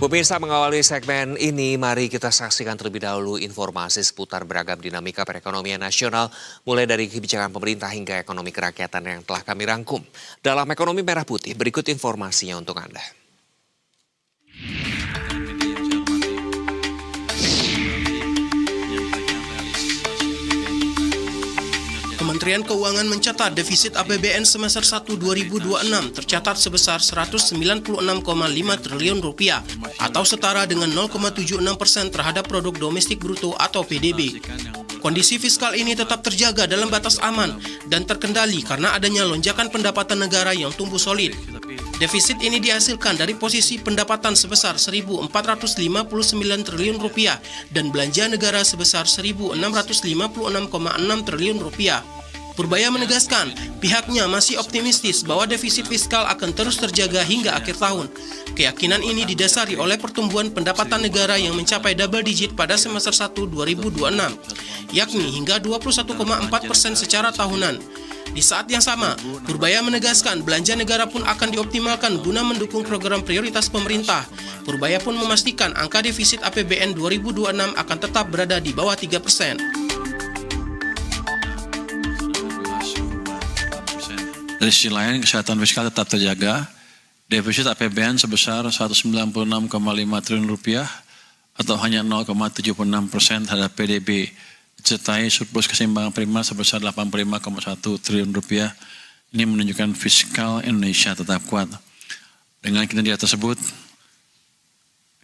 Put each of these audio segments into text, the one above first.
Pemirsa, mengawali segmen ini, mari kita saksikan terlebih dahulu informasi seputar beragam dinamika perekonomian nasional, mulai dari kebijakan pemerintah hingga ekonomi kerakyatan yang telah kami rangkum. Dalam ekonomi merah putih, berikut informasinya untuk Anda. Kementerian Keuangan mencatat defisit APBN semester 1 2026 tercatat sebesar 196,5 triliun rupiah atau setara dengan 0,76% terhadap produk domestik bruto atau PDB. Kondisi fiskal ini tetap terjaga dalam batas aman dan terkendali karena adanya lonjakan pendapatan negara yang tumbuh solid. Defisit ini dihasilkan dari posisi pendapatan sebesar 1.459 triliun rupiah dan belanja negara sebesar 1.656,6 triliun rupiah. Purbaya menegaskan, pihaknya masih optimistis bahwa defisit fiskal akan terus terjaga hingga akhir tahun. Keyakinan ini didasari oleh pertumbuhan pendapatan negara yang mencapai double digit pada semester 1 2026, yakni hingga 21,4% secara tahunan. Di saat yang sama, Purbaya menegaskan belanja negara pun akan dioptimalkan guna mendukung program prioritas pemerintah. Purbaya pun memastikan angka defisit APBN 2026 akan tetap berada di bawah 3%. Dari sisi lain, kesehatan fiskal tetap terjaga. Defisit APBN sebesar 196,5 triliun rupiah atau hanya 0,76% terhadap PDB, disertai surplus keseimbangan prima sebesar 85,1 triliun rupiah. Ini menunjukkan fiskal Indonesia tetap kuat. Dengan kinerja tersebut,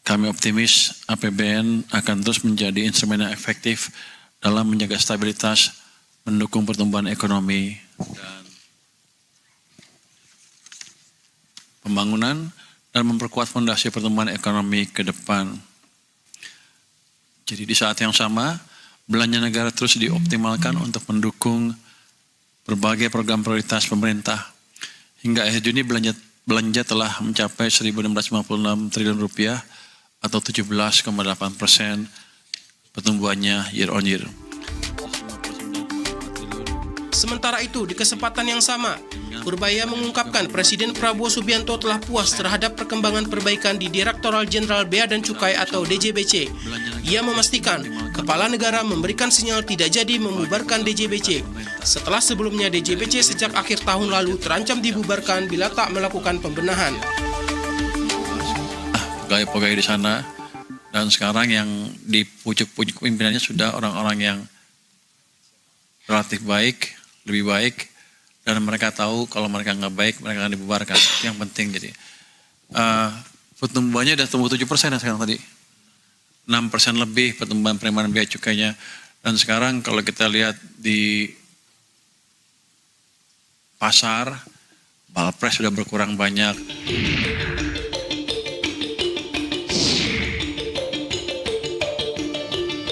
kami optimis APBN akan terus menjadi instrumen yang efektif dalam menjaga stabilitas, mendukung pertumbuhan ekonomi, dan pembangunan dan memperkuat fondasi pertumbuhan ekonomi ke depan. Jadi di saat yang sama, belanja negara terus dioptimalkan untuk mendukung berbagai program prioritas pemerintah. Hingga akhir Juni belanja telah mencapai 1.656 triliun rupiah atau 17,8% pertumbuhannya year on year. Sementara itu, di kesempatan yang sama, Purbaya mengungkapkan Presiden Prabowo Subianto telah puas terhadap perkembangan perbaikan di Direktoral Jenderal Bea dan Cukai atau DJBC. Ia memastikan Kepala Negara memberikan sinyal tidak jadi membubarkan DJBC. Setelah sebelumnya DJBC sejak akhir tahun lalu terancam dibubarkan bila tak melakukan pembenahan. Pegawai-pegawai di sana, dan sekarang yang di pucuk-pucuk pimpinannya sudah orang-orang yang relatif baik, lebih baik, dan mereka tahu kalau mereka nggak baik, mereka akan dibubarkan. Itu yang penting. Jadi pertumbuhannya sudah tumbuh 7% ya sekarang tadi. 6% lebih pertumbuhan penerimaan biaya cukainya. Dan sekarang kalau kita lihat di pasar, balpres sudah berkurang banyak.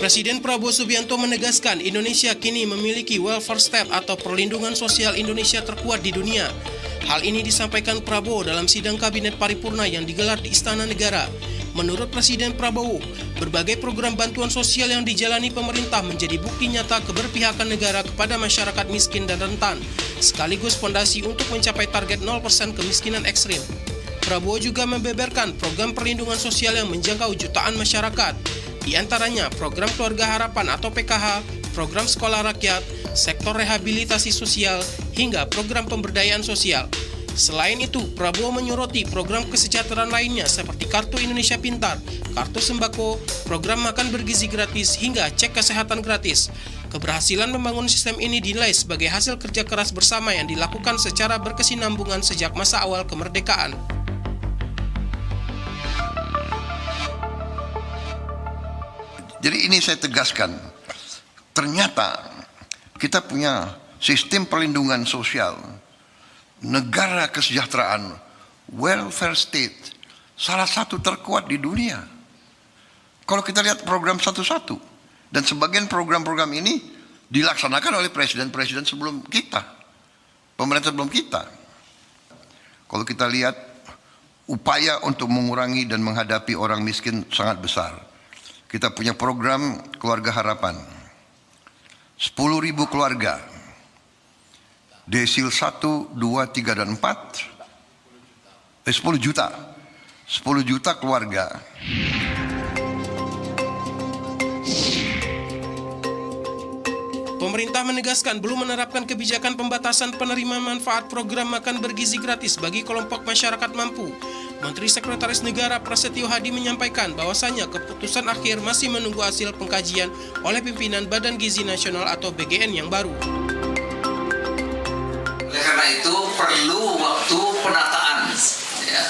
Presiden Prabowo Subianto menegaskan Indonesia kini memiliki welfare state atau perlindungan sosial Indonesia terkuat di dunia. Hal ini disampaikan Prabowo dalam sidang kabinet paripurna yang digelar di Istana Negara. Menurut Presiden Prabowo, berbagai program bantuan sosial yang dijalani pemerintah menjadi bukti nyata keberpihakan negara kepada masyarakat miskin dan rentan, sekaligus fondasi untuk mencapai target 0% kemiskinan ekstrim. Prabowo juga membeberkan program perlindungan sosial yang menjangkau jutaan masyarakat. Di antaranya program Keluarga Harapan atau PKH, program Sekolah Rakyat, sektor rehabilitasi sosial, hingga program pemberdayaan sosial. Selain itu, Prabowo menyoroti program kesejahteraan lainnya seperti Kartu Indonesia Pintar, Kartu Sembako, program makan bergizi gratis, hingga cek kesehatan gratis. Keberhasilan membangun sistem ini dinilai sebagai hasil kerja keras bersama yang dilakukan secara berkesinambungan sejak masa awal kemerdekaan. Jadi ini saya tegaskan, ternyata kita punya sistem perlindungan sosial, negara kesejahteraan, welfare state, salah satu terkuat di dunia. Kalau kita lihat program satu-satu, dan sebagian program-program ini dilaksanakan oleh presiden-presiden sebelum kita, pemerintah sebelum kita. Kalau kita lihat, upaya untuk mengurangi dan menghadapi orang miskin sangat besar. Kita punya program Keluarga Harapan, 10.000 keluarga, desil 1, 2, 3, dan 4, 10 juta. 10 juta keluarga. Pemerintah menegaskan belum menerapkan kebijakan pembatasan penerima manfaat program makan bergizi gratis bagi kelompok masyarakat mampu. Menteri Sekretaris Negara Prasetyo Hadi menyampaikan bahwasannya keputusan akhir masih menunggu hasil pengkajian oleh pimpinan Badan Gizi Nasional atau BGN yang baru. Oleh karena itu perlu waktu penataan, ya.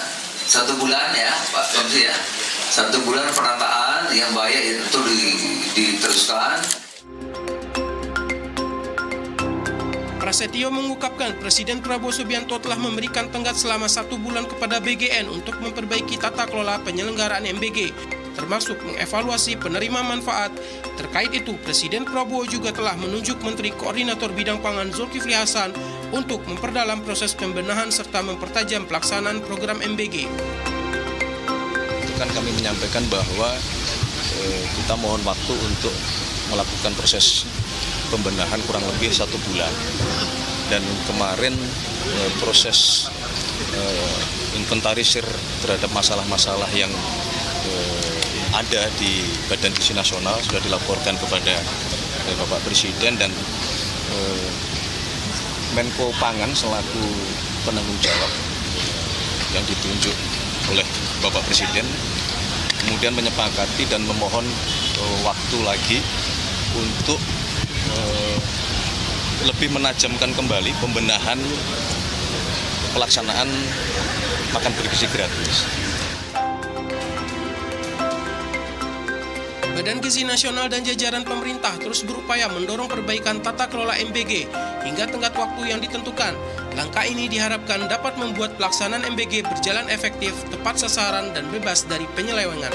1 bulan ya Pak Komsi ya, 1 bulan penataan yang baik itu diteruskan. Prasetyo mengungkapkan Presiden Prabowo Subianto telah memberikan tenggat selama 1 bulan kepada BGN untuk memperbaiki tata kelola penyelenggaraan MBG, termasuk mengevaluasi penerima manfaat. Terkait itu, Presiden Prabowo juga telah menunjuk Menteri Koordinator Bidang Pangan Zulkifli Hasan untuk memperdalam proses pembenahan serta mempertajam pelaksanaan program MBG. Itu kan kami menyampaikan bahwa kita mohon waktu untuk melakukan proses pembenahan kurang lebih 1 bulan, dan kemarin proses inventarisir terhadap masalah-masalah yang ada di Badan Gizi Nasional sudah dilaporkan kepada Bapak Presiden, dan Menko Pangan selaku penanggung jawab yang ditunjuk oleh Bapak Presiden kemudian menyepakati dan memohon waktu lagi untuk lebih menajamkan kembali pembenahan pelaksanaan makan bergizi gratis. Badan Gizi Nasional dan jajaran pemerintah terus berupaya mendorong perbaikan tata kelola MBG hingga tenggat waktu yang ditentukan. Langkah ini diharapkan dapat membuat pelaksanaan MBG berjalan efektif, tepat sasaran, dan bebas dari penyelewengan.